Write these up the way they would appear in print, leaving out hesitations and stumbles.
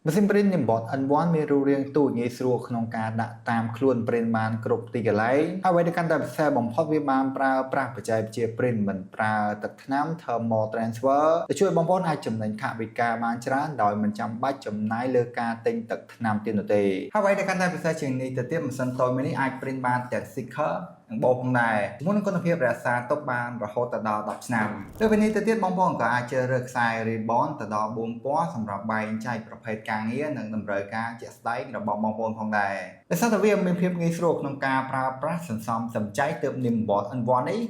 ម៉ាស៊ីនព្រីននិមបត N1 មានរូបរាងទូចងាយស្រួលក្នុងការដាក់តាមខ្លួនព្រីនបានគ្រប់ទីកន្លែងហើយអ្វីដែលកាន់តែពិសេសបំផុតវាបានប្រើប្រាស់បច្ចេកវិទ្យាព្រីនមិនប្រើទឹកថ្នាំ Thermal Transfer ដែលជួយបងប្អូនអាចចំណេញថវិកាបានច្រើនដោយមិនចាំបាច់ចំណាយលើការទិញទឹកថ្នាំទៀតនោះទេហើយអ្វីដែលកាន់តែពិសេសជាងនេះទៅទៀតម៉ាស៊ីនតូចមួយនេះអាចព្រីនបានទាំង sticker និងបោផងដែរជាមួយនឹងគុណភាពរក្សាទុកបានរហូតដល់10ឆ្នាំលើពីនេះទៅទៀតបងប្អូនក៏អាចជ្រើសរើសខ្សែ ribbon ទៅដល់4ពណ៌សម្រាប់បែងចែកប្រភេទការងារនិងតម្រូវការជាក់ស្ដែងរបស់បងប្អូនផងដែរដោយសារតែវាមានភាពងាយស្រួលក្នុងការប្រើប្រាស់សន្សំសំចៃទើប Nimbot N1 នេះ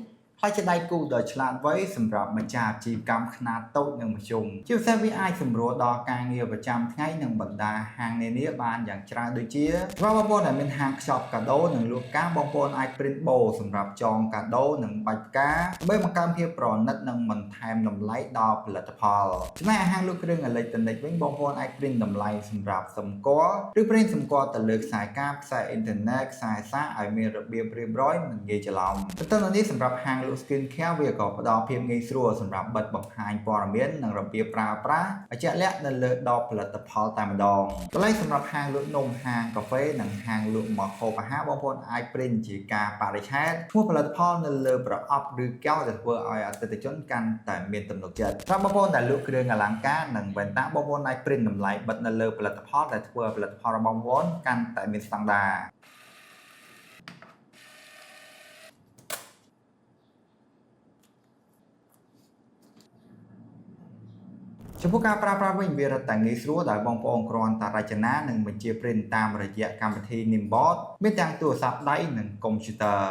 ហើយជាដៃគូដ៏ឆ្លាតវៃសម្រាប់ម្ចាស់អាជីវកម្មខ្នាតតូចនិងមធ្យមជាពិសេសវាអាចសម្រួលដល់ការងារប្រចាំថ្ងៃនិងបណ្ដាហាងនានាបានយ៉ាងច្រើនដូចជាបងប្អូនដែលមានហាងខ្ចប់កាដូនិងលក់កាបងប្អូនអាច print បូសម្រាប់ចងកាដូនិងបាច់ផ្កាដើម្បីបង្កើនភាពប្រណិតនិងបន្ថែមតម្លៃដល់ផលិតផលចំណែកហាងលក់គ្រឿងអេឡិចត្រូនិកវិញបងប្អូនអាច print តម្លៃសម្រាប់សម្គាល់ឬ print សម្គាល់ទៅលើខ្សែកាបខ្សែអ៊ីនធឺណិតខ្សែសារឲ្យមានរបៀបរៀបរយមិនងាយច្រឡំទៅទៅនេះសម្រាប់ហាងលក់ skin care វាក៏ផ្ដល់ភាពងាយស្រួលសម្រាប់បិទបង្ហាញព័ត៌មាននិងរបៀបប្រើប្រាស់ឲ្យជាក់លាក់នៅលើដបផលិតផលតែម្ដងកន្លែងសម្រាប់ហាងលក់នំហាងកាហ្វេនិងហាងលក់ម្ហូបអាហារបងប្អូនអាច print ជាការបរិច្ឆេទឈ្មោះផលិតផលនៅលើប្រអប់ឬកែវដែលធ្វើឲ្យអតិថិជនកាន់តែមានទំនុកចិត្តសម្រាប់បងប្អូនដែលលក់គ្រឿងអលង្ការនិងវ៉ែនតាបងប្អូនអាច print តម្លៃបិទនៅលើផលិតផលដែលធ្វើឲ្យផលិតផលរបស់បងប្អូនកាន់តែមានស្តង់ដារចំពោះការប្រើប្រាស់វិញវារឹតតែងាយស្រួលដោយបងប្អូនគ្រាន់តែរចនានិងបញ្ជា print តាមរយៈកម្មវិធី Nimbot មានទាំងទូរស័ព្ទដៃនិងកុំព្យូទ័រ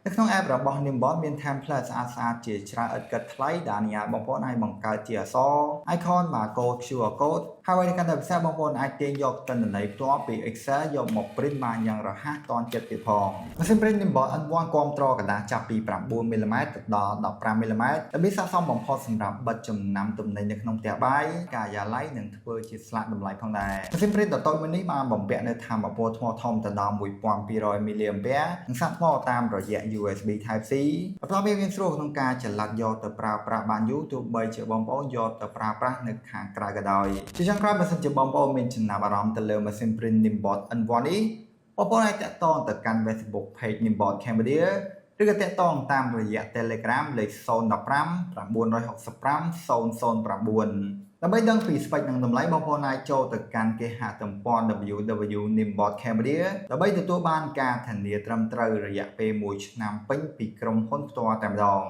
នៅក្នុង app របស់ Nimbot មាន template ស្អាតៗជាច្រើនឥតគិតថ្លៃដែលអនុញ្ញាតបងប្អូនអាចបង្កើតជាអក្សរ icon barcode QR code ហើយអ្វីកាន់តែពិសេសបងប្អូនអាចទាញយកទិន្នន័យផ្ទាល់ពី Excel យកមក print បានយ៉ាងរហ័សទាន់ចិត្តទៀតផងម៉ាស៊ីន print Nimbot N1 គាំទ្រกระดาษចាប់ពី 9mm ទៅដល់ 15mm ដែលមានស័ក្តិសមបំផុតសម្រាប់បិទចំណាំទំនិញនៅក្នុងផ្ទះបាយការិយាល័យនិងធ្វើជាស្លាកតម្លៃផងដែរម៉ាស៊ីន print តូចមួយនេះបានបំពាក់នូវថាមពលថ្មធំទៅដល់ 1200mAh និងសាកថ្មតាមរយៈ USB Type C បន្ទាប់វាងាយស្រួលក្នុងការចល័តយកទៅប្រើប្រាស់បានយូរទោះបីជាបងប្អូនយកទៅប្រើប្រាស់នៅខាងក្រៅក៏ដោយជាចុងក្រោយបើសិនជាបងប្អូនមានចំណាប់អារម្មណ៍ទៅលើម៉ាស៊ីន print Nimbot N1 នេះបងប្អូនអាចតាក់ទងទៅកាន់ Facebook Page Nimbot Cambodia ឬក៏តាក់ទងតាមរយៈ Telegram លេខ015 965 009ដើម្បីដឹងពីស្ពេចនិងតម្លៃបងប្អូនអាចចូលទៅកាន់គេហទំព័រ www.nimbot Cambodia ដើម្បីទទួលបានការធានាត្រឹមត្រូវរយៈពេល1ឆ្នាំពេញពីក្រុមហ៊ុនផ្ទាល់តែម្ដង